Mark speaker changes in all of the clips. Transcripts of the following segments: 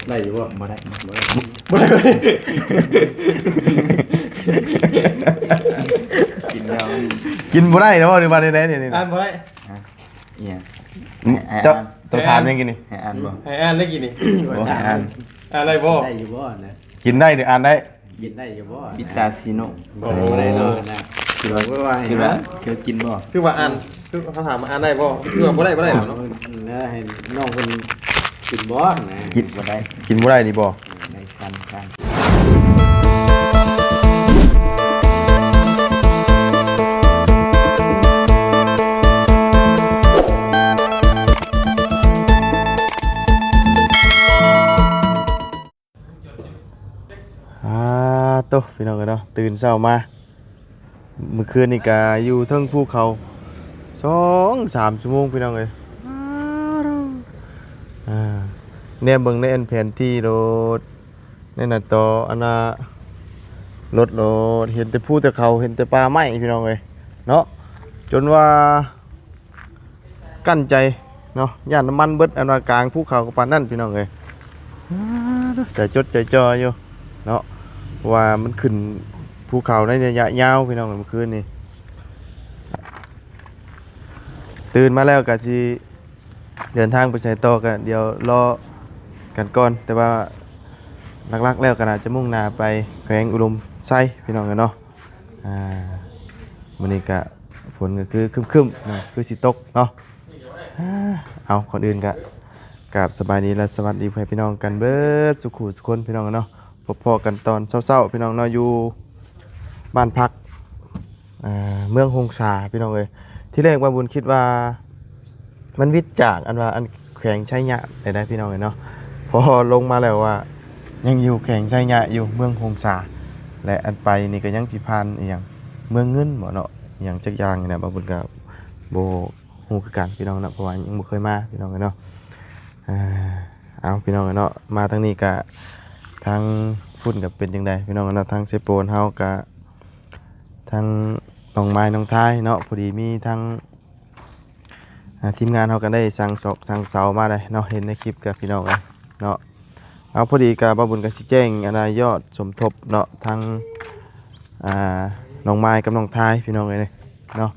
Speaker 1: ได้อยู่บ่
Speaker 2: บ่ได้
Speaker 1: บ่ได้
Speaker 2: กินแล้ว
Speaker 3: กินบ่ได้เนาะหรือว่าได้นี่
Speaker 1: อ่านบ่ได้
Speaker 2: เนี่ย
Speaker 3: เจ้าตัวทานยังกินนี่
Speaker 2: ให้อ่านบ่
Speaker 1: ให้อ่านได้กี่นี่
Speaker 2: ให้อ่าน
Speaker 1: อ่านได้บ่
Speaker 4: ได้อยู่บ่นะ
Speaker 3: กินได้หรืออ่านได้
Speaker 4: กินได้อยู่บ่
Speaker 2: พิตาซิโน
Speaker 4: บ่ได้เนาะนะ
Speaker 2: คือว่าคือกินบ่
Speaker 1: คือว่าอ่านคือเขาถามว่าอ่านได้บ่คือว่าบ่ได้เนาะ
Speaker 4: เนอะให้น้องเพิ่นกินบ่นะ
Speaker 2: กินบ่ได้
Speaker 3: กินบ่ได้นี่บ่
Speaker 2: ในสั้น
Speaker 3: โตพี่น้องกันเนาะตื่นเช้ามาเมื่อคืนนี่ก็อยู่เทิงภูเขา2-3 ชั่วโมงพี่น้องเอ้ยเนี่ยเบิ่งในแผนที่รถในหน้าจออันน่ะรถเห็นแต่ภูแต่เขาเห็นแต่ป่าไม้พี่น้องเอ้ยเนาะจนว่ากั้นใจเนาะย่านน้ำมันเบิดอันว่ากลางภูเขากับปานนั่นพี่น้องเอ้ยใจจดใจจ่ออยู่เนาะว่ามันขึ้นภูเขาในระยะยาวพี่น้องเมื่อคืนนี่ตื่นมาแล้วก็สิเดินทางไปใช้ต่อกันเดี๋ยวรอกันก่อนแต่ว่าหลักๆแล้วก็น่าจะมุ่งหน้าไปแขวงอุดมไซพี่น้องกันเนาะมื้อนี้ก็ฝนก็คือครึ้มๆเนาะคือสิตกเนาะเอาก่อนอื่นก็กราบสบายดีและสวัสดีพี่น้องกันเบิดสุขุสุขคนพี่น้องกันเนาะพอๆกันตอนเช้าๆพี่น้องเนาะอยู่บ้านพักเมืองหงสาพี่น้องเอ้ยที่แรกว่าบุญคิดว่ามันวิทย์จากอันว่าอันแขวงชัยยะได้พี่น้องเอ้ยเนาะพอลงมาแล้วว่ายังอยู่แขวงชัยยะอยู่เมืองหงสาและอันไปนี่ก็ยังสิผ่านอีหยังเมืองเงินบ่เนาะอีหยังจักอย่างนี่นะบ่บุญก็บ่ฮู้คือกันพี่น้องเนาะเพราะว่ายังบ่เคยมาพี่น้องเอ้ยเนาะเอาพี่น้องเอ้ยเนาะมาทางนี้ก็ทางพุ่นกับเป็นจังไดพี่น้องเนาะทางเซโปนเฮาก็ทางน้องไม้น้องท้ายเนาะพอดีมีทางทีมงานเฮาก็ได้สั่งเสามาได้เนาะเห็นในคลิปกับพี่น้องเลยเนาะเอาพอดีกับบ่าวบุญก็สิแจ้งอันน่ะยอดสมทบเนาะทางน้องไม้กับน้องท้ายพี่น้องเลยเนาะ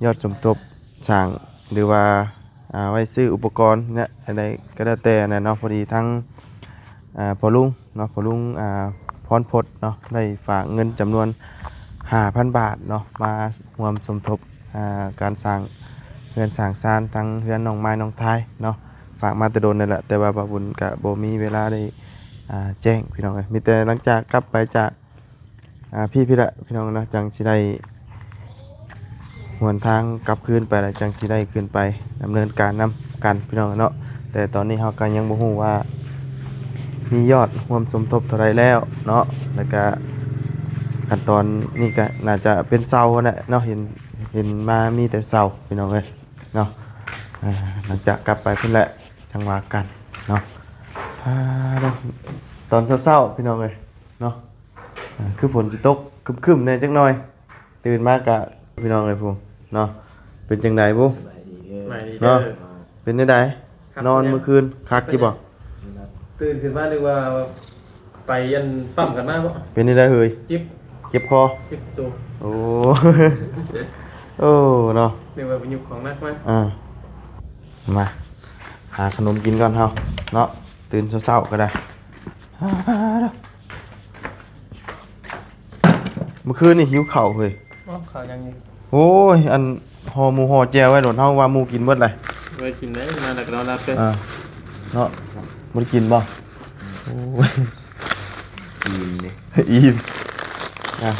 Speaker 3: ยอดสมทบสร้างหรือว่าไว้ซื้ออุปกรณ์เนี่ยอะไรก็ได้แต่เนาะพอดีทั้งพอลุงเนาะพอลุงพรพจน์เนาะได้ฝากเงินจำนวน 5,000 บาทเนาะมาร่วมสมทบการสร้างเรือนสร้างศาลทั้งเรือนน้องไม้น้องท้ายเนาะฝากมาแต่โดนนั่นแหละแต่ว่าบ่าวบุญก็บ่มีเวลาได้แจ้งพี่น้องเอ้ยมีแต่หลังจากกลับไปจากพี่ละพี่น้องเนาะจังสิได้หนทางกลับคืนไปแล้วจังสิได้ขึ้นไปดำเนินการนำกันพี่น้องเนาะแต่ตอนนี้เฮาก็ยังบ่ฮู้ว่ามียอดรวมสมทบเท่าไรแล้วเนาะแล้วก็ขั้นตอนนี้ก็น่าจะเป็นเสาแหละเนาะเห็นมามีแต่เสาพี่น้องเอ้ยเนาะหลังจากกลับไปเพิ่นแหละจังหวะกันเนาะตอนเช้าๆพี่น้องเอ้ยเนาะคือฝนสิตกครึ้มๆแน่จักหน่อยตื่นมากะพี่น้องเอ้ยพุ่นเนาะเป็นจังไดบ่เนาะเป็นจังไดนอนเมื่อคืนคักจิบ่
Speaker 1: ตื่นขึ้นมานึกว่าไปยันปั๊มกันมาบ่
Speaker 3: เป็นจังไดเฮ้ย
Speaker 1: จิ๊บ
Speaker 3: เจ็บคอ
Speaker 1: จิ๊บตัว
Speaker 3: โอ้ โอ้เนาะ
Speaker 1: นึกว่าไปยุกของนักมา
Speaker 3: มาหาขนมกินก่อนเฮาเนาะตื่นเช้าๆก็ได้เมื่อคืนนี่หิวข้าวเฮ้ย
Speaker 1: อ๋อข่าวยังไง
Speaker 3: โอ้ยอันห่อหมูห่อแจวไว้โดนเฮาว่าหมูกินเบิดเลย
Speaker 1: ไว้กินได้มาแล้วก็นอนรับเด้อ
Speaker 3: เนาะบ่ได้กินบ่โอ้ย
Speaker 2: ๆกินเลย
Speaker 3: อีม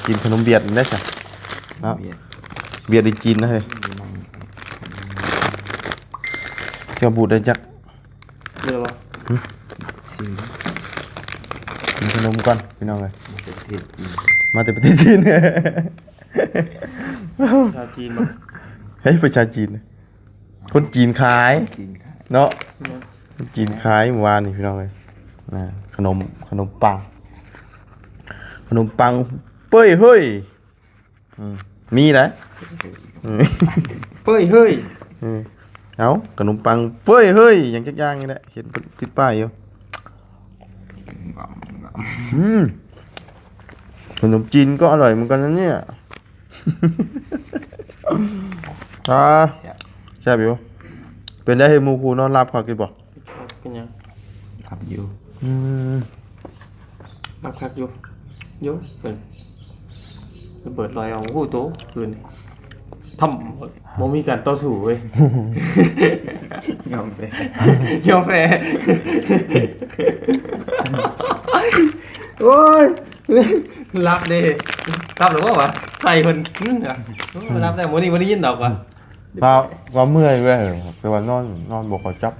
Speaker 3: กินขนมเบียดได้จ้ะเนาะเบียดได้กินนะเฮ้ยเจ้าบูดได้จัก
Speaker 1: เด้อบ่
Speaker 2: ซิม
Speaker 3: กินขนมก่อนพี่น้องเอ้ย
Speaker 2: ประเทศจีน
Speaker 3: มาแต่ประเทศจีน
Speaker 1: ชาวจีนบ่
Speaker 3: เฮ้ยประชาจีนคนจีนขาย
Speaker 2: จีนค่ะ
Speaker 3: เนาะคนจีนขายเมื่อวานนี่พี่น้องเลยขนมปังเป้ยเฮ้ยมีนะ
Speaker 1: เป้ยเฮ้ย
Speaker 3: เอาขนมปังเป้ยเฮ้ยอย่างจักอย่างนี่แหละเห็นติดป้ายอยู่ ขนมจีนก็อร่อยเหมือนกันนะเนี่ยใช่บิวเป็นได้ให้หมูคูนอนรับเขากินบ่
Speaker 1: เป็นยัง
Speaker 2: ขับอยู่
Speaker 1: รับคักอยู่เยอะเป็นระเบิดลอยเอาหูโตคืนทำบ่มีการต่อสู้เว้ย
Speaker 2: ยอมไป
Speaker 1: ยอมแพ้โอ้ยรับเด้รับหรือว่าวะใส่เพิ่นรับได้วันนี้ยินดอกวะ
Speaker 3: เปล่าก็เมื่อยเว้ยไปวันนอนบอกเขาจับ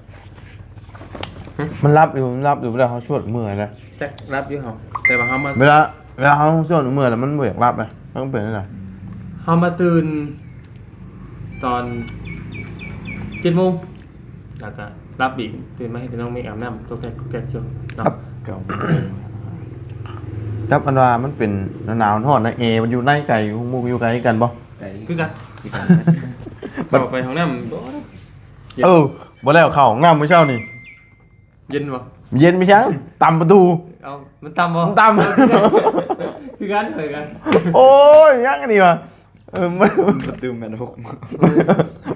Speaker 3: มันรับอยู่เวลาเขาชวดเมื่อยนะ
Speaker 1: แจ็ครับอยู่เฮาแต่ว่าเฮามา
Speaker 3: เวลาเขาชวดเมื่อยแล้วมันบ่อยากรับเลยมันเป็นอะไร
Speaker 1: เฮามาตื่นตอน7:00 นแล้วก็รับอีกตื่นมาให้น้องเมฆอาบน้ำตกแกกอยู่เนาะ
Speaker 2: เก่า
Speaker 3: จับอันว่ามันเป็นหนาวทอดนะมันอยู่ในไก่หมูอยู่ไกลกันบ่
Speaker 2: ไป
Speaker 1: คือกัน
Speaker 2: ที่กัน
Speaker 1: เข้าไปห้องน้ำบ่
Speaker 3: บ่แล้วเข้าห้องน้ำมื้อเช้านี่
Speaker 1: เย็นบ่
Speaker 3: เย็นไม่ใช่ตำประตู
Speaker 1: เอามันต่ำบ่
Speaker 3: มันต่ำ
Speaker 1: คือกันคือกัน
Speaker 3: โอ้ยยังอันนี้วะมัน
Speaker 2: ประตูแมนหก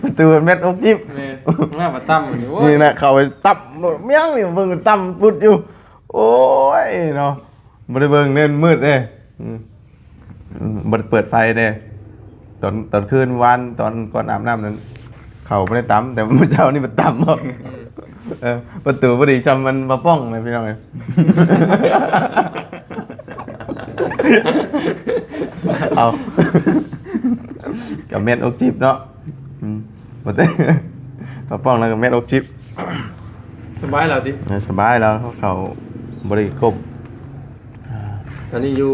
Speaker 3: ประตูเม็ดอกจิ๊บ
Speaker 1: แม่ห้องน้ำมันต่ำนี่โอ้ย
Speaker 3: นี่นะเข้าไปตับเมี่ยงนี่เบิ่งมันต่ำปุดอยู่ โอ้ยเนาะบ่ได้เบิ่งเน้นมืดเด้บ่ได้เปิดไฟเด้ตอนคืนวันตอนก่อนอาบน้ำนั้นเข้าบ่ได้ต่ำแต่มื้อเช้านี่มันต่ำบ่ประตูบ่ดีจำมันมาป้องเลยพี่น้องเอ้ย เอากับเม็ดอกจิบเนาะบ่ได้มาป้องแล้วกับเม็ดอกจิบ
Speaker 1: สบายแล้วดิ
Speaker 3: สบายแล้วเขาบริกรบ
Speaker 1: ตอนนี้อยู่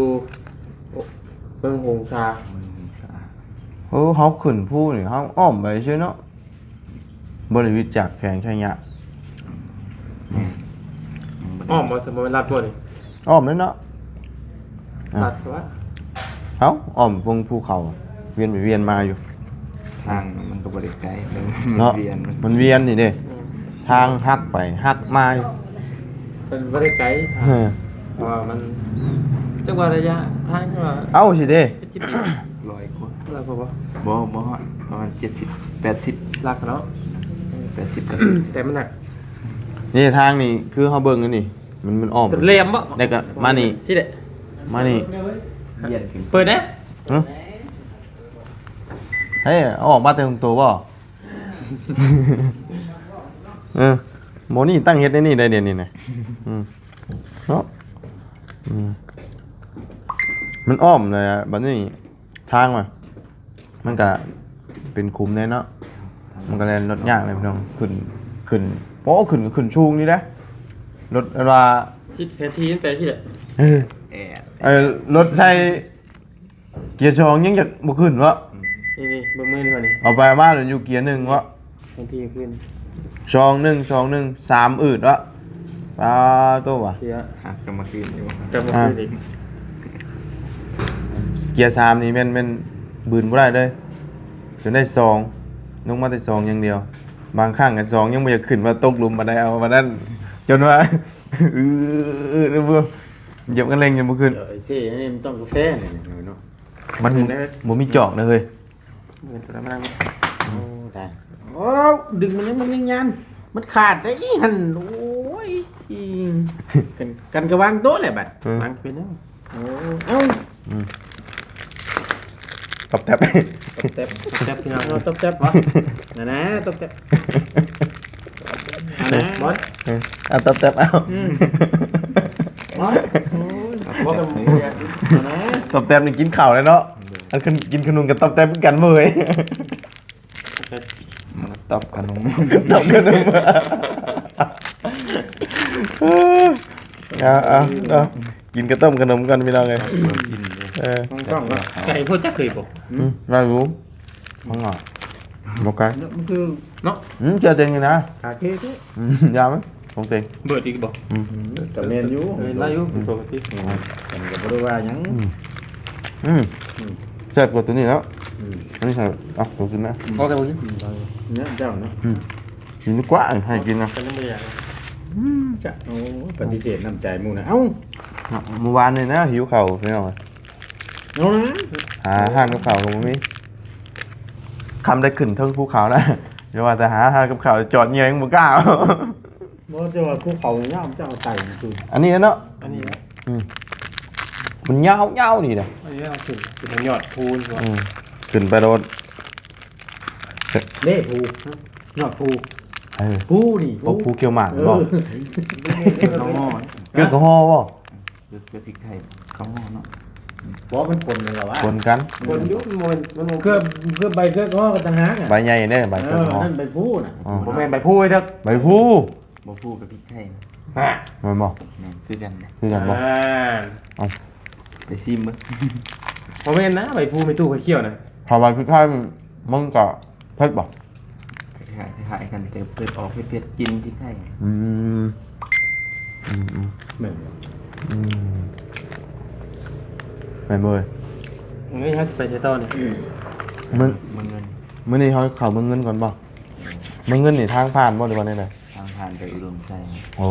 Speaker 1: เมืองหงสา
Speaker 3: โอ้เขาขึ้นผู้นี่เขาอ้อมไปใช่เนาะบริวิจักแข่งใช่ยะ
Speaker 1: อ้อมมาสมมติรัดบ่นี่
Speaker 3: อ้อมเลยเนาะ
Speaker 1: รัดวะ
Speaker 3: เขาอ้อมวงภูเขาเวียนไปเวียนมาอยู่
Speaker 2: ทางมันก็บริไกลเลย
Speaker 3: เนาะ
Speaker 2: เวียน
Speaker 3: มันเวียนนี่เด้ทางหักไปหักมาอยู่
Speaker 1: เป็นบ่ได้ไกลทาง
Speaker 3: เออ
Speaker 1: เพราะว่ามันจังหวะระยะทางจังหวะ
Speaker 3: เอ้าสิเด้
Speaker 1: จะคิดดี
Speaker 2: 100 คน
Speaker 1: อะไรพอบ่
Speaker 2: บ่ประมาณ70 80
Speaker 1: รักเนาะ
Speaker 2: 80
Speaker 1: แต่มันหนัก
Speaker 3: นี่ทางนี่คือเขาเบิ่งกันนี่มันอ้อม
Speaker 1: ตะเลมบ่
Speaker 3: แล้วก็มานี่
Speaker 1: สิเด้
Speaker 3: มานี่
Speaker 2: เวียนขึ้น
Speaker 1: เปิดนะ
Speaker 3: หึเฮ้ยเอาออกมาเต็มตัวบ่ โมนี่ตั้งเฮ็ดได้นี่ได้เดี๋ยวนี้นะเนาะมันอ้อมเลยอ่ะบัดนี้ทางมันก็เป็นคุมเลยเนาะมันก็เลยรถยากเลยพี่น้องขึ้นโอ้ขึ้นชูงนี่นะรถว่า
Speaker 1: คิดแผนที่ตั้งแต่ที่เด้
Speaker 2: แอด
Speaker 3: รถใส่เกียร์สองยังอยากบ่ขึ้นวะ
Speaker 1: นี่เบิ่งมือดีกว่านี่
Speaker 3: เอาไปมาแล้วอยู่เกียร์หนึ่งวะ
Speaker 1: แผนที่ขึ้น
Speaker 3: สองหนึ่งสามอืดวะปลาตัววะ
Speaker 1: เสีย
Speaker 2: หักกันมาคืนอยู่
Speaker 1: กลับมาขึ้นอีก
Speaker 3: เกียร์สามนี่เป็นบืนบ่ได้เลยจนได้สองลงมาได้สองอย่างเดียว บางครั้งกันสองยังไม่อยากขึ้นมาตกหลุมมาได้เอามานั่นจนว่า เบื่อเหยียบกันเร่งยังไม่ขึ้น
Speaker 4: เดี๋ยวไอ้ซี่นี่มันต้องกาแฟเนี่ยเนาะ
Speaker 3: มันบ่มีจอกนะเฮ้ย
Speaker 1: เหมือนตัวนั้นมานั่ง
Speaker 4: โอ้ได้โอ้ดึงมันนี่มันยังยันมันขาดได้อีหันโอ้ยกันกระวางโต๊ะเลยบัด
Speaker 1: นั่งเป็นแล้ว
Speaker 4: โอ้เอ้า
Speaker 3: ตบแทบ
Speaker 4: ตบแตบ
Speaker 1: จับพี่น้อง
Speaker 4: เอาตบแตบวะนะตบแตบนะ
Speaker 1: บอส
Speaker 3: เอาตบแทบเอา
Speaker 4: บอสโอ้ย
Speaker 1: บอสกับหมูเนี่ย
Speaker 4: นะ
Speaker 3: ตบแทบนี่กินข้าวเลยเนาะอันกินขนมกับตบแทบเป็นกันเมื่อย
Speaker 2: มันตอบขนม
Speaker 3: ตบขนมเอากินกระต้มขนมกันพี่น้องเลย
Speaker 2: กินเลย
Speaker 4: ต้องวะ
Speaker 1: ไก่พวกจักเคยบอก
Speaker 3: ไม่รู้ข้างหลังบอกกัน
Speaker 4: มันคือ
Speaker 1: เนาะ
Speaker 3: เจอเต็งกันนะ
Speaker 4: ขาเคที่
Speaker 3: ยาวไหมของเต็ง
Speaker 1: เบิดอีกบอก
Speaker 4: กับเมนอยู่
Speaker 1: เห็นว่าอยู่ปกติ
Speaker 4: กันกับบริวารยัง
Speaker 3: แซ่บกว่าตัวนี้แล้วอันนี้ใส่เอาตัวกินนะ
Speaker 1: พอกันบ่กิน
Speaker 4: เนี่ยเจ้าเนาะ
Speaker 3: กินกว่าให้กินนะ
Speaker 1: กันยังไม่อยาก
Speaker 4: จะโอ้ปฏิเสธน้ำใจหมูนะเอ้า
Speaker 3: เมื่อวานนี่นะหิวเข่าวพี่น้อง
Speaker 4: เอานะ
Speaker 3: หาอาหารกับข้าวของมีคำได้ขึ้นเทิงภูเขานะเดี๋ยวว่าแต่หาอาหารกับข้าวจอดเงี้ยยังบ่กล้า
Speaker 4: บ่จะว่าภูเขาย่ามจะเอาไต่มาคือ
Speaker 3: อันนี้เนาะ
Speaker 1: อันนี้นะ
Speaker 3: อืมมันยาวๆนี่นะ
Speaker 1: อันนี้เอาขึ้นเป็นทางยอดพูนก่อน
Speaker 3: ขึ้นไปโดน
Speaker 4: เล่ภูยอดภู
Speaker 3: เออ
Speaker 4: ภูนี่
Speaker 3: บอกภูเกียวหมาก
Speaker 4: เอ
Speaker 3: บอก
Speaker 4: อ
Speaker 2: ข้าวหม้อ
Speaker 3: เกือกกระหอบ่
Speaker 2: เกลือพริกไทยข้าวหม้อเนาะ
Speaker 4: บ่มันปนกันแล้ววะ
Speaker 3: คนกัน
Speaker 1: คนยุคมัน
Speaker 4: เกือบใบเกือบก็กันต่างหากอ่ะ
Speaker 3: ใบใหญ่เนี่ยใบ
Speaker 4: เอ
Speaker 3: เกือก
Speaker 4: อก
Speaker 3: ระหอ
Speaker 4: นั่นใบภูน่ะ
Speaker 3: อ๋อ
Speaker 1: ผมแม่นไปพูดเถอะ
Speaker 3: ใบพู
Speaker 2: บ่พูกับพริกไทย
Speaker 1: อ่ะ
Speaker 3: มันบอก
Speaker 2: แม่นคือกันนะ
Speaker 3: คือกันบอก
Speaker 2: ไปซิมเบิ่ง
Speaker 1: ผมแม่นนะไปพูดไปตู้ไปเขี้ยวนะ
Speaker 3: พอใบพริกไทยมึงก็เผ็ดบอก
Speaker 2: คล้ายๆกันแต่เปิดออกเผ็ดๆกินพริกไทย
Speaker 3: อืมอืมอืม
Speaker 4: เหมือน
Speaker 3: อืมไปเมื่อย
Speaker 1: นี่ฮัสไปเทต้อเนี่ย
Speaker 3: มึง
Speaker 2: มันเงิน
Speaker 3: มื้อนี้เขาเข้ามึงเงินก่อนบ่มึงเงินนี่ทางผ่านบ่หรือว่าได
Speaker 2: ทางผ่านไปอุดมไซ
Speaker 3: โอ้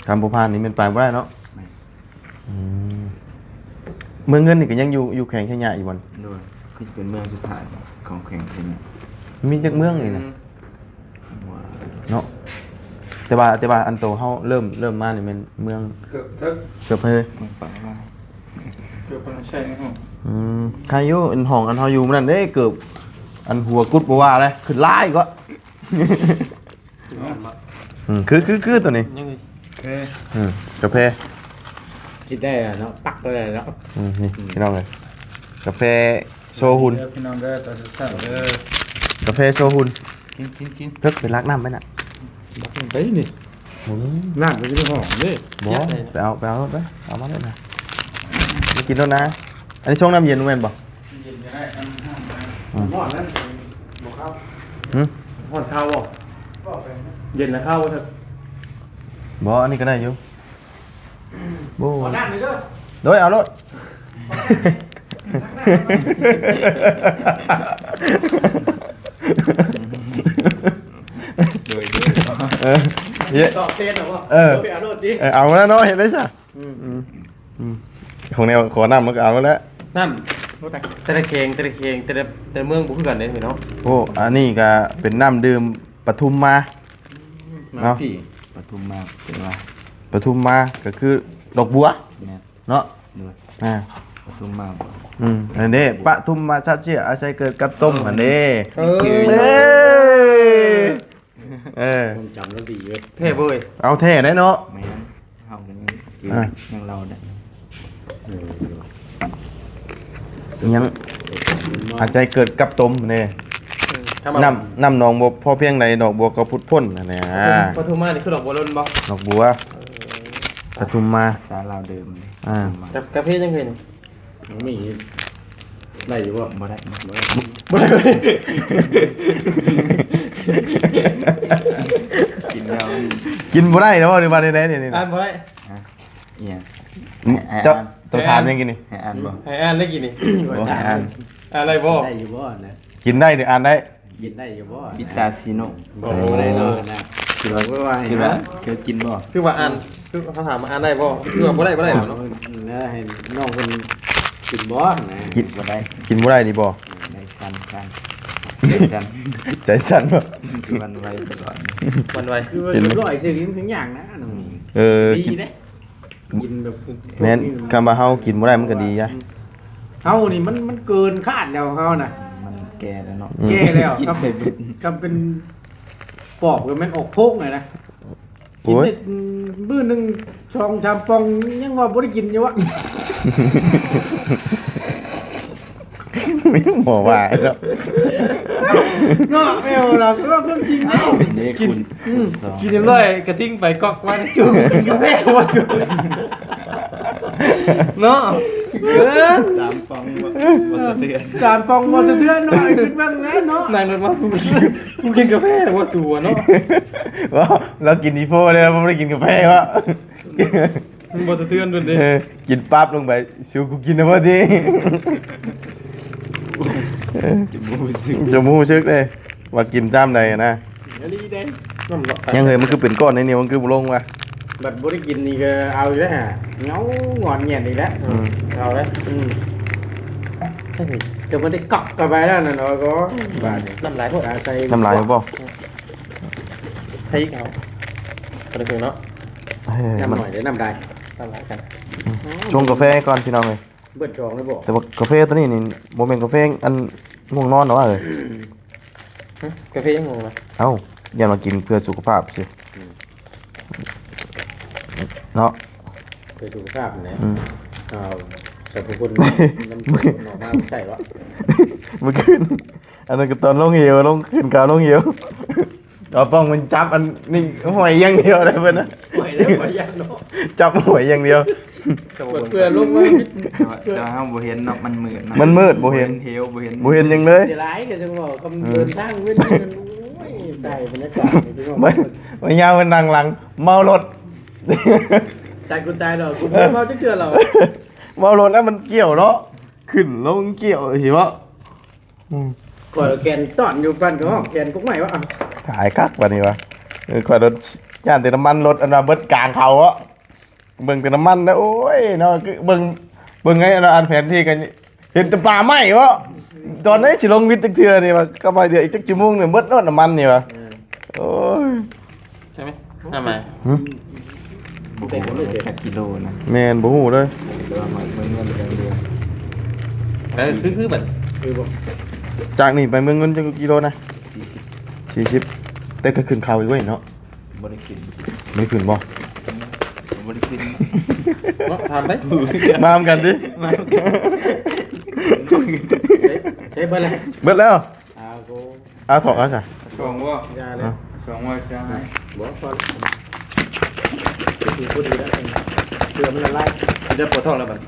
Speaker 3: ทำบ่ผ่านนี่มันไปบ่ได้เนาะ
Speaker 2: ไม่
Speaker 3: อืมเมืองเงินนี่ก็ยังอยู่แข่งแค่ยะอยู่บ่
Speaker 2: ด้วยคือเป็นเมืองสุดท้ายของแข่งเป็น
Speaker 3: มีจักเมืองนี่นะ
Speaker 2: ว่า
Speaker 3: เนาะแต่ว่าอันโตเฮาเริ่มมานี่แม่นเมือง
Speaker 5: เกือบทึก
Speaker 3: เกือบเฮอ
Speaker 2: เมืองป่าว่า
Speaker 5: เกือบเป็นใช่ไหมครับ
Speaker 3: ใครอยู่อันห้องอันเฮาอยู่มื้อนั้นเด้เกือบอันหัวกุดบ่ว่าเลยขึ้นลายก็คือตัวนี้
Speaker 1: ยังไง
Speaker 5: โอเค
Speaker 3: กาแฟ
Speaker 4: คิดได้แล้วเนาะปักไปเลยแล้ว
Speaker 3: นี่พี่น้องเลยกาแฟโซฮุน
Speaker 5: เดี๋ยวพี่น้องเด้อตอนเช้าเด้อก
Speaker 3: าแฟโซฮุน
Speaker 2: กิน
Speaker 3: เพิกเป็นรักน้ำไหมน่ะ
Speaker 4: ไปนี่น้ำไปที่ห้องนี่
Speaker 3: บ่ไปเอารถไปเอามาเลยนะมากินรถนะ อันนี้ช่องน้ำเย็นแม่นบ่
Speaker 5: เย็นจะได้อันห้ามไป
Speaker 4: หม้อนั้นบอกครับ
Speaker 3: หึ
Speaker 1: หอนข้าวบ่
Speaker 5: ก็ไปนะ
Speaker 1: เย็นนะข้าวเถอะ
Speaker 3: บ่อันนี้ก็ได้อยู่บ่
Speaker 4: ขอน้ำหน่อยเด้อ
Speaker 3: โดยเอารถ
Speaker 2: โดย
Speaker 3: เออเยอะ
Speaker 4: ต่อเต้นหรอวะ
Speaker 3: เออ
Speaker 4: ไปเอาโดดดิ
Speaker 3: เอาแล้วเนาะเห็นได้ใช่
Speaker 4: อืม
Speaker 3: ของแนวขอน้ำมันก็เอาแล้ว
Speaker 1: นั่นแต่ละเคงแต่ละเมืองบุกกันได้ไหมเนาะ
Speaker 3: โอ้อันนี้ก็เป็นน้ำดื่มปทุมมา
Speaker 4: มาพี่
Speaker 2: ปทุมมาเป็นว่า
Speaker 3: ปทุมมาก็คือดอกบัว
Speaker 2: เนี่ย
Speaker 3: เนาะ
Speaker 2: ด้วย
Speaker 3: อ่า
Speaker 2: ปทุมมา
Speaker 3: อันนี้ปทุมมาชัดเชี่ยอาศัยเกิดกับต้มอันนี้
Speaker 1: เอ
Speaker 3: เออ
Speaker 4: ผมจำแล้วดีเว้ย
Speaker 1: เท่เว้ย
Speaker 3: เอาแท้ได้เนาะ
Speaker 2: ไม่งั้นเข้ากันกินยังเราได้
Speaker 3: ยังอาศัยเกิดกับต้มนี่
Speaker 1: ทำมา
Speaker 3: น้ำหนองบัวพอเพียงใดดอกบัวก็พุดพ่นอันนี้
Speaker 1: ปทุมมานี่คือดอกบัวลนบ่
Speaker 3: ดอกบัวปทุมมา
Speaker 2: ซาลาวเดิมเลย
Speaker 1: กับกาแฟยังไงนี่
Speaker 4: มีได้อยู่บ่
Speaker 2: บ่ได้
Speaker 1: บ่ได้เลย
Speaker 2: กินแล้ว
Speaker 3: กินบ่ได้เนาะหรือว่าได้นี่
Speaker 1: อ่านบ่ได้
Speaker 2: เนี่ย
Speaker 3: เจ้าตัวทานยังกินนี่
Speaker 2: ให้อ่านบ่
Speaker 1: ให้อ่านได้กี่นี่
Speaker 2: บ่ให้อ่าน
Speaker 1: อ่านอะไรบ่
Speaker 4: ได้อยู่บ่นะ
Speaker 3: กินได้หรืออ่านได้
Speaker 4: ยินได้อยู่บ่
Speaker 2: พิตาซิโน
Speaker 4: บ่ได้เนาะนะคือว่าว่า
Speaker 2: คือว่าเกี่ยวกินบ่
Speaker 1: คือว่าอ่านคือเขาถามมาอ่านได้บ่คือว่าบ่ได้เนาะ
Speaker 4: เนาะให้น้องคนกินบ่นะ
Speaker 3: กิน
Speaker 2: บ่ได้
Speaker 3: กินบ่ได้ดีบ่
Speaker 2: ได้สั้น
Speaker 3: ใจสั่นบ่
Speaker 2: คือวันไว้ตลอด
Speaker 1: วันไว
Speaker 4: คือว่าจะร้อยซื้อกินถึงอย่างนะน้องนี่
Speaker 3: กิ
Speaker 4: ดี
Speaker 3: น
Speaker 4: เด้กินแบบ
Speaker 3: แม่นคำว่าเฮากินบ่ได้มันก็ดีจ้ะ
Speaker 4: เฮานี่มันเกินคาดแล้วเฮาน่ะ
Speaker 2: มันแก่แล้วเนาะ
Speaker 4: แก่แล้ว
Speaker 2: กิน
Speaker 4: ครับ
Speaker 2: ไปเบิด
Speaker 4: กับเป็นปอบกับมันออกโพกเลยนะกิน
Speaker 3: โอ้ย
Speaker 4: ได้มื้อหนึงช่องชามปองยังว่าบ่ได้กินอยู่วะ
Speaker 3: ไม่หมอว่าเนาะ
Speaker 4: เนาะแมวเราก็เรื่องจริงนะ
Speaker 2: เด้คุณสอง
Speaker 1: กินเรียบร้อยกระทิ้งไปกอกวันจุ่มกินกาแฟบ่จุ่มเนาะเกิน
Speaker 2: 3ปองบ่สะเทือน
Speaker 4: จานปองบ่สะเทือนหน่อยขึ้นบ้างนะเนาะ
Speaker 1: นายรถมากูกินกาแฟบ่ตัวเนาะ
Speaker 3: ว่าเรากินอีโฟเลยเราไม่ได้กินกาแฟวะ
Speaker 1: มึงบ่สะเทือนด้วยดิ
Speaker 3: กินปั๊บลงไปชิวกูกินนะพอดี
Speaker 2: จมูกสึก
Speaker 3: จมูกชึกเลยว่ากินจ้ามใดนะ
Speaker 4: อันนี้เด้
Speaker 1: น้ำหลอก
Speaker 3: ยังเลยมันคือเป็นก้อนในนี้มันคือบ่ลงว่ะ
Speaker 4: บัดบ่ได้กินนี่ก็เอาอยู่แล้วฮะเหงางอนแงนอีกแล้ว
Speaker 1: เอาเลย
Speaker 4: ใช่ก็มันได้กอกกันไปแล้วน่ะเนาะก็บาดนี่
Speaker 1: น้ำลายพวก
Speaker 4: ใส่
Speaker 3: น้ำลายบ่
Speaker 1: ไทยเอากระเทียมเนาะ
Speaker 3: เฮ้ย
Speaker 4: น้ำ
Speaker 3: มัน
Speaker 4: หน่อยได้น้ำได้
Speaker 1: น้ำลายกัน
Speaker 3: ชงกาแฟก่อนพี่น้องเอ้ย
Speaker 4: เบิดจองเลยบ่
Speaker 3: แต่ว่ากาแฟตัวนี้นี่บ่แม่นกาแฟอันง่วงนอนเนาะเอ้ย
Speaker 1: กาแฟยังงงนะ
Speaker 3: เอ้าอย่ามากินเพื่อสุขภาพสิเนาะ
Speaker 4: เคยดูภาพนะ
Speaker 3: อืม
Speaker 4: เอาสรรพคุณน้ำมันออกมาใช่วะ
Speaker 3: เมื่อคืนอันนั้นก็ตอนลงเหวลงขึ้นกาวลงเหวเอาป้องมันจับอันนี่หอยอย่างเดียวได้เพิ่นนะ
Speaker 4: ปล่อยแล้วปล่อยยันเนาะ
Speaker 3: จับหอยอย่างเดียว
Speaker 4: เปิดเพื่อลงมา
Speaker 2: แต่ว่าเฮาบ่เห็นเนาะมันมืดเนาะ
Speaker 3: มันมืดบ่เห็น
Speaker 2: เหวบ่เห็น
Speaker 3: บ่เห็นหยังเลย
Speaker 4: จะร้ายก็จังบอกกำเดินทางเว้นโอ้ยได้บรรยากาศนี่จัง
Speaker 3: ไม่
Speaker 4: ว่า
Speaker 3: ไม่ยาวมันนั่งหลังเมารถ
Speaker 4: ตายกูตายดอกกูบ่เมาจักเทื่อหรอก
Speaker 3: เมารถแล้วมันเกี่ยวเนาะขึ้นลงเกี่ยวเห็นบ่อืม
Speaker 4: ก่อนแกนต้อนอยู่กันก็แกนกุ๊กใหม่วะ
Speaker 3: ขายคักบัดนี้วะขอยรถย่านแต่น้ำมันรถอันน่ะเบิดกลางเขาอ่ะเบิ่งแต่น้ำมันนะโอ้ยเนาะคือเบิ่งไงอันน่ะอันแผนที่กันเห็นแต่ป่าไม้วะตอนนี้สิลงวิทย์จักเทื่อนี่วะก็มาเดี๋ยวอีกจักชั่วโมงนึงเบิดรถน้ำมันนี่วะโอ้ย
Speaker 1: ใช่ไหมน้ำไหม
Speaker 3: หึ
Speaker 2: บ่ฮู้เลยจักกิโลนะ
Speaker 3: แม่นบ่ฮู้เลย
Speaker 2: แต่ว่ามันเบิ่งเงินอย่างเดียว
Speaker 1: คือแบบ
Speaker 4: คือบ่
Speaker 3: จากนี่ไปเมืองเงินจักกิโลนะ
Speaker 2: 40
Speaker 3: 40แต่ก็ขึ้นเขาอีกเว้ยเนาะ
Speaker 2: บ่ได้กิน
Speaker 3: ไม่ขึ้นบ่
Speaker 2: บ่ได้กิน
Speaker 1: ทำไป
Speaker 3: มาทำกันดิ
Speaker 4: ใช้เบิดเลย
Speaker 3: เบิดแล้ว
Speaker 4: อ้าวกู
Speaker 3: เอาถอดเอาจ้ะ
Speaker 5: ช่องว่าย
Speaker 4: าเลย
Speaker 5: ช่องว่าจะให้
Speaker 4: บ่พอคือพูดดีแล้วเพื่อมันละลาย
Speaker 1: จะปวดท้องแล้วแบบ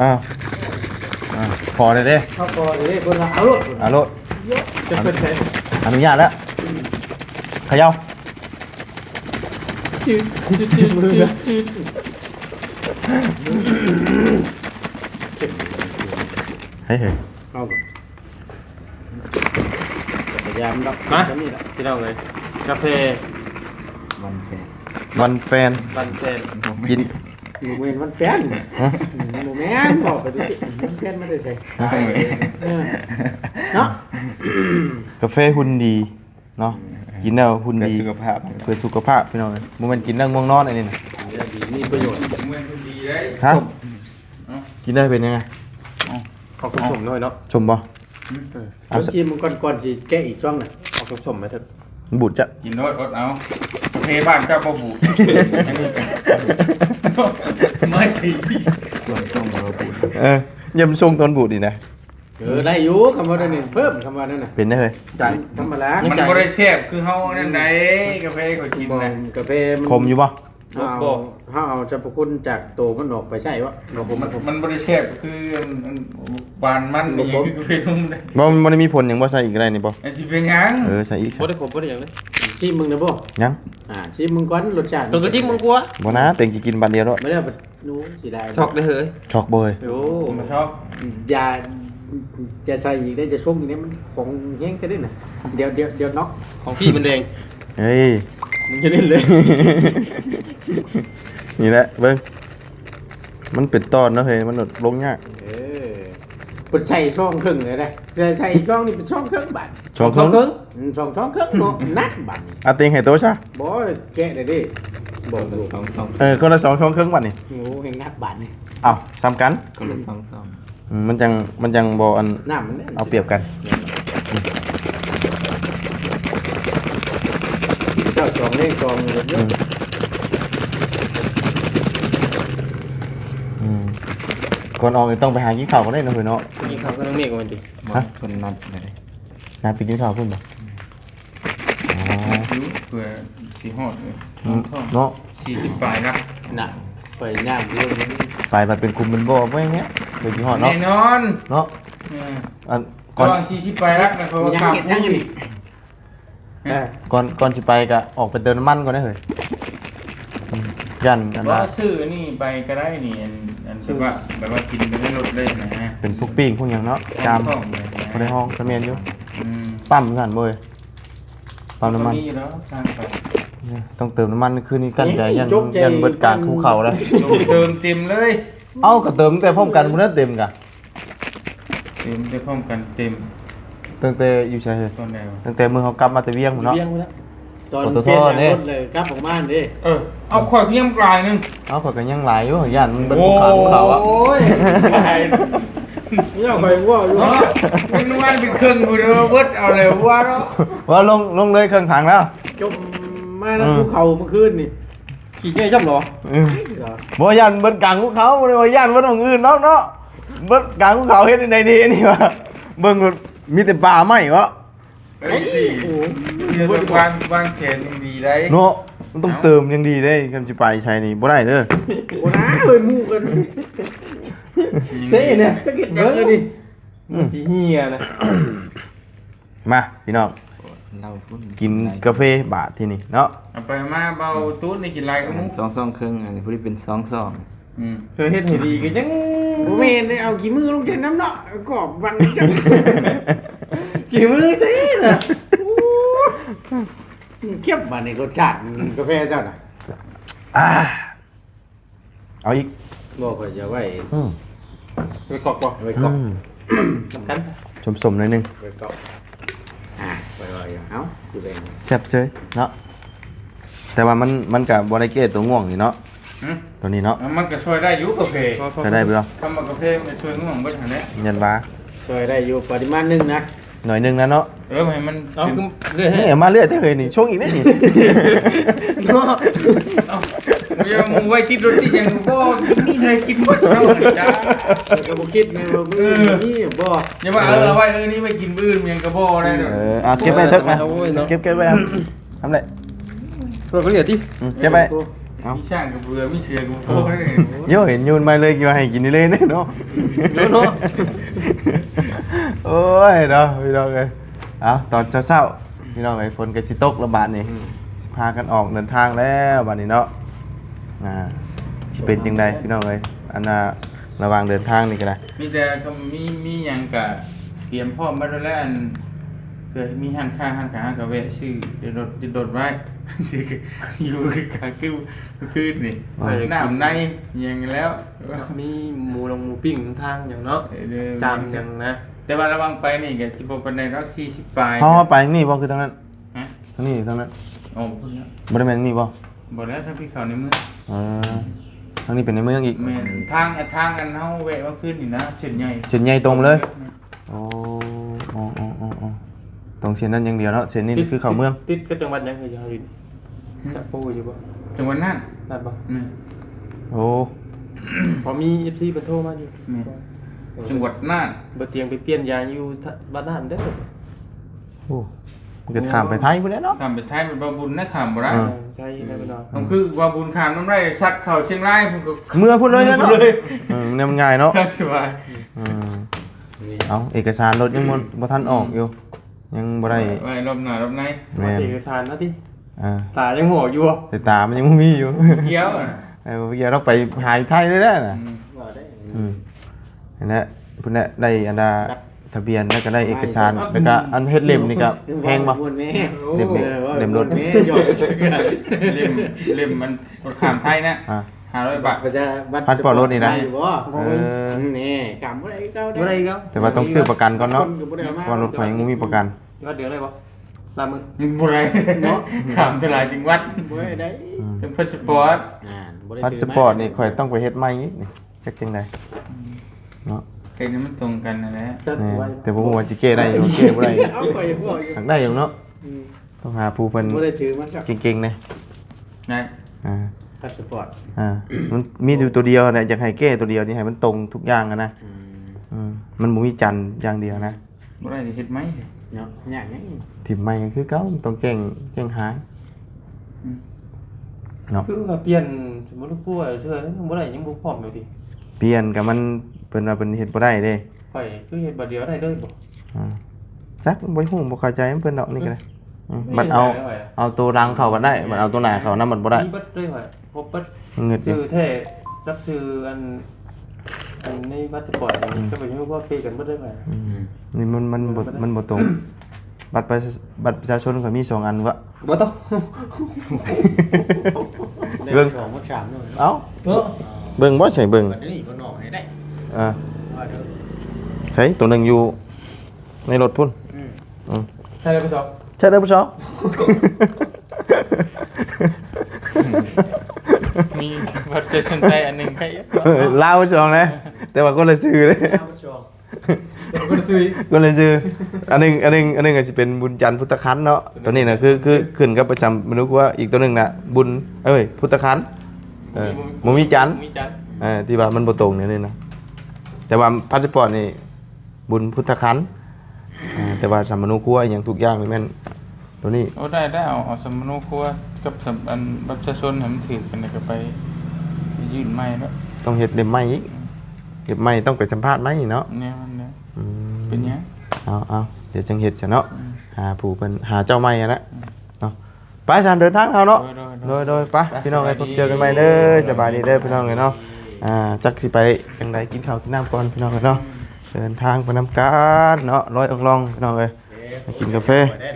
Speaker 3: อ้าวพอเลยเด้
Speaker 4: เขาพอเลยคนละเอาลูก
Speaker 3: อาโลด
Speaker 4: จะเป็นใคร
Speaker 3: อนุญาตแล้วเขย่า
Speaker 4: มือ
Speaker 3: เฮ้ย
Speaker 4: เอาพยายามรับ
Speaker 1: มา
Speaker 4: นี่แหละ
Speaker 1: พี่น้องเลยกาแฟ
Speaker 2: วันแฟน
Speaker 3: วันแฟน
Speaker 1: บันเซน
Speaker 3: กิน
Speaker 4: โมเมนต์มันแฟนโมเมนต์บอกไปดูสิมันแฟนไม่ได้ใส่เนาะ
Speaker 3: กาแฟหุ่นดีเนาะกินแล้วหุ่น
Speaker 2: เพื่อ
Speaker 3: ดี
Speaker 2: สุขภาพ
Speaker 3: เพื่อสุขภาพพี่น้องมันเป็นกินแล้วง่วงนอนอันนี้นะ
Speaker 4: ดีมีประโยชน์
Speaker 5: เมื่อคุณดีได้
Speaker 3: ฮะกินได้เป็นยังไง
Speaker 1: ออกสมๆหน่อยเนาะ
Speaker 3: ชมบ่
Speaker 4: เอาทีมมันก่อนสิแกะอีกช่องน่ะ
Speaker 1: ออกสมๆไหมเถอะ
Speaker 3: บูดจะ
Speaker 5: กินรถอดเอาประเทศบ้านเจ้าบ่บูดอันนี้กันไม่สิ
Speaker 2: ส่วนส่งเราปูด
Speaker 3: ยำทรงตอนบูดดีนะ
Speaker 4: ได้อยู่คำว่านั่นเพิ่มคำว่านั่นน่ะ
Speaker 3: เป็นได้เลย
Speaker 4: ธรรมดา
Speaker 5: มันบ่ได้แซ่บคือเฮานั่นใดกาแฟก็กิน
Speaker 4: บอก
Speaker 5: นะ
Speaker 4: กาแฟ
Speaker 3: คมอยู่ป่ะ
Speaker 4: เอาสรรพคุณจากโตมันออกไปใช่วะบอกผมผม
Speaker 5: มันบ่ได้แซ่บคือหวานมันนี่คือกาแฟนุ่มได้
Speaker 3: มันได้มีผลอย่างว่าใส่อีกอะไรนี่ป่ะ
Speaker 5: อันสิเป็นหยัง
Speaker 3: ใส่อีก
Speaker 1: บ่ได้ขมบ่ได้อย่างเลย
Speaker 4: ชิมมึงนะบ่
Speaker 3: ยัง
Speaker 4: ชิมมึงก่อนรสชาติ
Speaker 1: ตัวกระจิ้มมึงกลัว
Speaker 3: บ่นะเต็งจะกินบัดเดียวแล้ว
Speaker 4: ไม่ได้แบบนู้สิได้
Speaker 1: ช็อกได้เฮ้ย
Speaker 3: ช็อกเบย
Speaker 1: โอ้
Speaker 5: มาชอบ
Speaker 4: อย่าจะใส่อีกได้จะชมอีกนี้มันของแห้งจะได้น่ะเดี๋ยวน็อก
Speaker 1: ของพี่มันแดง
Speaker 3: เฮ้ย
Speaker 1: มึงจะเล่นเลย
Speaker 3: นี่แหละเบิ้งมันเป็นตอนเนาะเฮ้ยมันหนดลงยาก
Speaker 4: เป็นใส่ช่องครึ่งเลยนะใส่ช่องนี่เป็นช่องครึ่งบาท
Speaker 3: ช่องครึ่ง
Speaker 4: ช่องครึ่งเนาะนักบาท
Speaker 3: อาเต็งให้โตซะ
Speaker 4: บ่แกะเลยดิบอก
Speaker 2: คน
Speaker 4: ดู
Speaker 2: ละ2
Speaker 3: คนละ2ช่องครึ่งบัดนี่
Speaker 4: โอ้แห่งนักบาทนี่
Speaker 3: อ้าวซ้ำกัน
Speaker 2: 2คนละ2
Speaker 3: มันจังบ่อัน
Speaker 4: น้ำมัน
Speaker 3: เอาเปรียบกัน
Speaker 4: เจ้าช่องเล่นช่องเยอะ
Speaker 3: ก่อนออกนี่ต้องไปหากินข้าวกันได้เนาะเฮ้ยเนาะ
Speaker 1: กินข้าวก็ต้องเมฆกันมันดิ
Speaker 2: ฮะคนนัดเลย
Speaker 3: นาไปกินข้าวพุ่นบ่อ๋อ
Speaker 5: เพื่อสิฮอดเลย
Speaker 3: เนาะ
Speaker 5: 40ปลายนะ
Speaker 4: น่ะไปย่างเรื่องนี้
Speaker 3: ไปบัดเป็นคุมเป็นบ่บ่อย่างเงี้ยเดี๋ยวสิฮอดเนาะ
Speaker 5: แน่นอน
Speaker 3: เนาะอัน
Speaker 5: ก่อน40ปลายรักนะเพราะว่า
Speaker 4: ยัง
Speaker 5: ข้าม
Speaker 4: เก็บยังอยู่
Speaker 3: ก่อนสิไปก็ออกไปเติมน้ำมันก่อนได้เฮ้ยยันอัน
Speaker 5: ว่า
Speaker 3: ว่า
Speaker 5: ซื้อนี่ไปก็ได้นี่อันแบบว่ากินไปได้รถเลยนะ
Speaker 3: เป็นพวกปิ้งพวกหยังเนาะจาม
Speaker 5: ท้องเลยนะ
Speaker 3: บ่ได้ห้องสะเมียนอยู่
Speaker 5: อืม
Speaker 3: ปั๊มกันบ่เว้ยปั๊มน้ำมัน
Speaker 5: มีแล้วทางไป
Speaker 3: ต้องเติมน้ำมันคืนนี้กันใจยันเบิดกลางภูเขาแล้ว
Speaker 5: ลงเติมเต็มเลย
Speaker 3: เอ้าก็เติมแต่พร้อมกันบ่ได้เต็มกะ
Speaker 5: เต็มได้พร้อมกันเต็ม
Speaker 3: ตั้งแต่อยู่ไส
Speaker 5: ตอนไหนวะ
Speaker 3: ตั้งแต่มื้อเฮากลับมาแต่เวียงพุ่นเนาะ
Speaker 1: เบี้ยงไปแล้ว
Speaker 4: ตอน
Speaker 3: ขอโทษ
Speaker 4: เปลี่ยน
Speaker 3: เนี่ย
Speaker 4: รถเลยกลับออกมาดิ
Speaker 5: เอาข่อยเพียงปลายหนึง
Speaker 3: เอ้าข่อยก็ยังหลายอยู่ย่านมันเบิดภูเขาอ่ะ
Speaker 4: โอ้ย
Speaker 5: ปลาย
Speaker 4: นี่เอาไปว่าอยู่
Speaker 5: เนาะเป็นวันเป็นครึ่งกูเด้อเบิดเอาเลยว่าเนาะ
Speaker 3: ว่าลงเลยเครื่องถังแล้ว
Speaker 4: จมมาแล้วภูเขาเมื่อคืนนี่ขี่เงี้ยจับเหรอ
Speaker 3: บ่ย่านเบิดกลางภูเขาบ่ได้ว่าย่านเบิดของอื่นเนาะเบิดกลางภูเขาเฮ็ดได้ดีนี่ว่าเบิ่งรถมีแต่ป่าไม้วะ
Speaker 5: เฮ้ยสิเดี๋ยวต้องวางแผนยังดีได้
Speaker 3: เนาะมันต้องเติมยังดีเด้คำสิไปใช้นี่บ่ได้เด้อ
Speaker 4: โอ้นะเฮ้ยมู่กันเซ่เนี่ยจะเก็บยังไงดิ
Speaker 1: มันสิเฮียนะ
Speaker 3: มาพี่น้อง
Speaker 2: เราพูด
Speaker 3: กินกาแฟบาทที่นี่เนาะ
Speaker 5: เอาไปมาเบาตู้ในกินไรก็มุก
Speaker 2: ซองครึ่งอันนี้พูดเป็นซอง
Speaker 1: เคยเฮ็ดให้ดีก็ยัง
Speaker 4: โอ้เมนได้เอากี่มือลงเจนน้ำเนาะกรอบวังจังกี่มือสิน่ะเก็บมาในรสชาติกาแฟเจ้าน่ะ
Speaker 3: อ่าเอาอีก
Speaker 4: บอกว่าจะไว้
Speaker 3: อืม
Speaker 1: ไปกอกบ่
Speaker 4: ไว้กรอบ
Speaker 1: สำคัญ
Speaker 3: สมๆหน่อยหนึง
Speaker 4: ไว้กรอบไว้เอ้าคือแบง
Speaker 3: แซ่บเฉยเนาะแต่ว่ามันก็บ่ได้เกตตัวง่วงนี่เนาะตัวนี้เนาะ
Speaker 5: มันก็ช่วยได้อยุกาแฟ
Speaker 3: จะได้บ่เนาะ
Speaker 5: ทำมากาแฟมันช่วยง่วงเบิดหันแหละ
Speaker 3: ยันว่า
Speaker 4: ช่วยได้อยู่ปริมาณหนึงนะ
Speaker 3: หน่อยหนึงนะเนาะ
Speaker 5: ให้มัน
Speaker 1: เอาคือเรื่อย
Speaker 3: นี่มาเรื่อยแต่เคยนี่ช่วงอีกนิดนี่
Speaker 5: เอ้าอย่ามึงไว้คิดรถที่ยังบ่นี่ให้กินหมดเท่าจ้า
Speaker 4: ก็บ่คิดไงว่ามือนี่บ่
Speaker 5: อย่าว่าเอาไว้นี่ไว้กินมื้อมันยังกระบ่ได้เด้อ
Speaker 3: อ่ะเก็บไปเถอะนะเก็บไปครับทำเลย
Speaker 1: ตัวก็เหลือที่
Speaker 3: เก็บไป
Speaker 5: มีช่างกับเบื่อมีเสือกับโอ้ย
Speaker 3: โย่เห็นยูนไปเลยกี่ว่าให้กินนี่เลยเนาะโอ้ยเนาะพี่น้องเลยเอาตอนเช้าๆพี่น้องไอ้ฝนก็สิตกระบาดนี่พากันออกเดินทางแล้วบัดนี้เนาะสิเป็นจังไดพี่น้องเอ้ยอันน่ะระหว่างเดินทางนี่ก็ได้
Speaker 5: มีแต่คำมีหยังกะเตรียมพร้อมมาแล้วอันเพื่อมีหันค้าหันขากับเวะชื่อเดี๋ยวโดดไว้ อยู่กะคือนี่น้ำในยังแล้ว
Speaker 1: มีหมูลงหมูปิ้งทางอย่างเนาะจามอย่างนะ
Speaker 5: แต่ว่าระวังไปนี่ก็สิบ่ปานใดรัก40ปลาย
Speaker 3: พอไปนี่บ่คือทางนั้น
Speaker 5: ฮะ
Speaker 3: ทางนี้ทางนั้น
Speaker 5: โอ้พุ่นแล้ว
Speaker 3: บ่ได้แม่นนี่บ่
Speaker 5: บ่แล้วถ้าพี่เขาในเมือง
Speaker 3: ทางนี้เป็นในเมืองอีก
Speaker 5: แม่นทางอันเฮาแวะว่าขึ้นนี่นะเส้นใหญ่
Speaker 3: เส้นใหญ่ตรงเลยโอ้ตรงเส้นนั้นอย่างเดียวเนาะเส้นนี้คือเข้าเมือง
Speaker 1: ติดกับจังหวัดยังเคยอยู่จักปูอยู่บ่
Speaker 5: จังหวัดน่าน
Speaker 1: นั่นบ่
Speaker 5: แม่น
Speaker 3: โอ้
Speaker 1: พอมี FC เพิ่นโทรมาอยู่
Speaker 5: แม่นจังหวัดน่าน
Speaker 1: บ่เตียงไปเปลี่ยนยางอยู่บ้านนั่นเด้อ
Speaker 3: โหมันก็ข้ามไปไทยพุ่นแล้วเนาะ
Speaker 5: ทำไปไทยเป็นบาบุญนะขามบ่ได้
Speaker 1: ใช่ได้พี่น้อง
Speaker 5: ผมคือบาบุญขามน้ำได้ชักเข้าเชียงรายผมก็
Speaker 3: เมื่อพุ่นเลยเนาะเนี่ยมันง่ายเนาะ
Speaker 5: สบาย
Speaker 3: เอาเอกสารรถยังบ่ทันออกอยู่ยังบ่ได้
Speaker 5: ไว้รอบหน้ารอบใน
Speaker 3: แม่น
Speaker 1: เอกสารนะติ
Speaker 3: อ่า
Speaker 1: ตายังหัวอยู่บ่
Speaker 3: แต่ตามันยังบ่มีอยู่
Speaker 5: เกี้ยวอ่ะ
Speaker 3: ไอ้บ่เกี่ยวเราไปหายไทยเลยนะน่ะ
Speaker 4: ว่าได้
Speaker 3: อันนั้นพุ่นน่ะได้อันน่ะทะเบียนแล้วก็ได้เอกสารแล้วก็อันเฮ็ดเล่มนี่ก็แพงบ่
Speaker 4: ม่วนแม่
Speaker 3: เล่มเล่มรถ
Speaker 4: แม่ยอดซื้อกัน
Speaker 5: เล่มมันรถขามไทยนะ
Speaker 3: อ่า
Speaker 5: 500 บาท
Speaker 4: ก็จะ
Speaker 3: พาสปอร์ตรถนี่นะ
Speaker 4: ได้อยู่บ่ นี่กำบ่ได้เก่า
Speaker 1: บ่ได้ครับ
Speaker 3: แต่ว่าต้องซื้อประกันก่อนเนาะ
Speaker 4: ก็บ่ได้เอามา
Speaker 3: เพราะรถไฟยังบ่มีประกัน
Speaker 1: ยอดเดือนเลยบ่ลามึง
Speaker 5: บ่ได้เนาะขามตลาดจังหวัด
Speaker 4: บ่ได้
Speaker 5: เป็นพาสปอร์ต
Speaker 4: บ่ได้
Speaker 3: พาสปอร์ตนี่ข่อยต้องไปเฮ็ดใหม่อีกนี่จักจังไดเนาะ
Speaker 5: ไอ้นี่มันตรงกันนั่นแหละ
Speaker 1: จัด
Speaker 3: นี่
Speaker 1: ไว้
Speaker 3: แต่บ่ฮู้ว่าสิเก้ได้อยู่เก้บ่ได้
Speaker 4: เอาไปบ่อยู่
Speaker 3: หักได้อยู่เนาะต้องหาผู้เพิ่น
Speaker 4: บ่ได้ถือมันครับ
Speaker 3: เก่งๆนะ
Speaker 5: นะ
Speaker 3: อ่า
Speaker 4: พาสปอร์ต
Speaker 3: มันมีอยู่ตัวเดียวนะอยากให้เก้ตัวเดียวนี่ให้มันตรงทุกอย่างอะนะมันบ่มีจันทร์อย่างเดียวนะ
Speaker 5: บ่ได้เฮ็ดไหม
Speaker 4: เนาะยากไง
Speaker 3: ถิ่มใหม่ก็คือเก่ามันต้องเก่งหายเนาะ
Speaker 1: คือว่าเปลี่ยนสมมุติว่าผู้เชื่อบ่ได้ยังบ่พร้อมอยู่ดิ
Speaker 3: เปลี่ยนกับมันเพิ่นว่าเพิ่นเฮ็ดบ่ได้เด้
Speaker 1: ข่อยคือเฮ็ดบัดเดียวได้เลยบ่
Speaker 3: จักบ่ฮู้บ่เข้าใจมันเพิ่นดอกนี่ก็ได้บัดเอาตัวรังเข้าบัดได้บัดเอาตัวหน้าเข้านำบัดบ่ได้
Speaker 1: มีเบิดเลยข่อยพบเบิด
Speaker 3: เงิดดิ
Speaker 1: ชื่อแท้รับชื่ออันในพาสปอร์ตนี่ก็ไปอยู่บ่ฟรีกันเบิดเลยข่อย
Speaker 3: นี่มันบ่ตรง บัตรประชาชนก็มี2อันวะ
Speaker 2: บ่ต้อง
Speaker 3: เบิ่ง
Speaker 4: ของมดสามด้วย
Speaker 3: เอ้าเบิ่งบ่ใช่เบิ่ง
Speaker 4: บัดนี้บ่นอกให้ได้
Speaker 3: อ่า
Speaker 4: ว่าเด้อ
Speaker 3: ใช่ตัวหนึงอยู่ในรถพุ่น
Speaker 4: อืม
Speaker 3: อืม
Speaker 1: ใช่เลยพี่สาว
Speaker 3: ใช่เด้อผู้ชม
Speaker 5: มีบัตรประชาชนไทยอันหนึงใคร
Speaker 3: ลาวผู้ชมนะแต่ว่าก็เลยซื้อเลย
Speaker 4: เอาผู้ชม
Speaker 1: คนซื้อ
Speaker 3: ก็เลยซื้ออันหนึงก็สิเป็นบุญจันทร์พุทธคันเนาะตัวนี้น่ะคือขึ้นกับประจำไม่รู้ว่าอีกตัวหนึงน่ะบุญพุทธคันบ่มีจันทร์
Speaker 1: มีจันทร์
Speaker 3: ที่ว่ามันบ่ตรงนี่นะแต่ว่าพาสปอร์ตนี่บุญพุทธคันแต่ว่าสัมมนุครัวอหย่างทุกอย่างนี่แม่นตัวนี้
Speaker 5: โอ้ได้เอาสมโนครัวกับสำอันบัตรประชาชนให้มันถือกันแล้วก็ไปยื่นใหม่แล้ว
Speaker 3: ต้องเฮ็ดเล่มใหม่อีกเล่มใหม่ต้องไปสัมภาษณ์ใหม่เนาะ
Speaker 5: เนี่ยมันเนี่ย
Speaker 3: อืม
Speaker 5: เป็นหยัง
Speaker 3: เอาเดี๋ยวจังเฮ็ดซะเนาะ
Speaker 5: อืม
Speaker 3: หาผู้เพิ่นหาเจ้าใหม่อะนะเนาะไปทางเดินทางเอาเนาะ โดยไปพี่น้องไอ้พบเจอกันใหม่เด้อสบายดีเด้อพี่น้องไอ้เนาะจักสิไปจังไดกินข้าวกินน้ำก่อนพี่น้องไอ้เนาะเดินทางไปนำกันเนาะร้อยองลองพี่น้องเอ้ยมากินกาแฟ
Speaker 4: ได้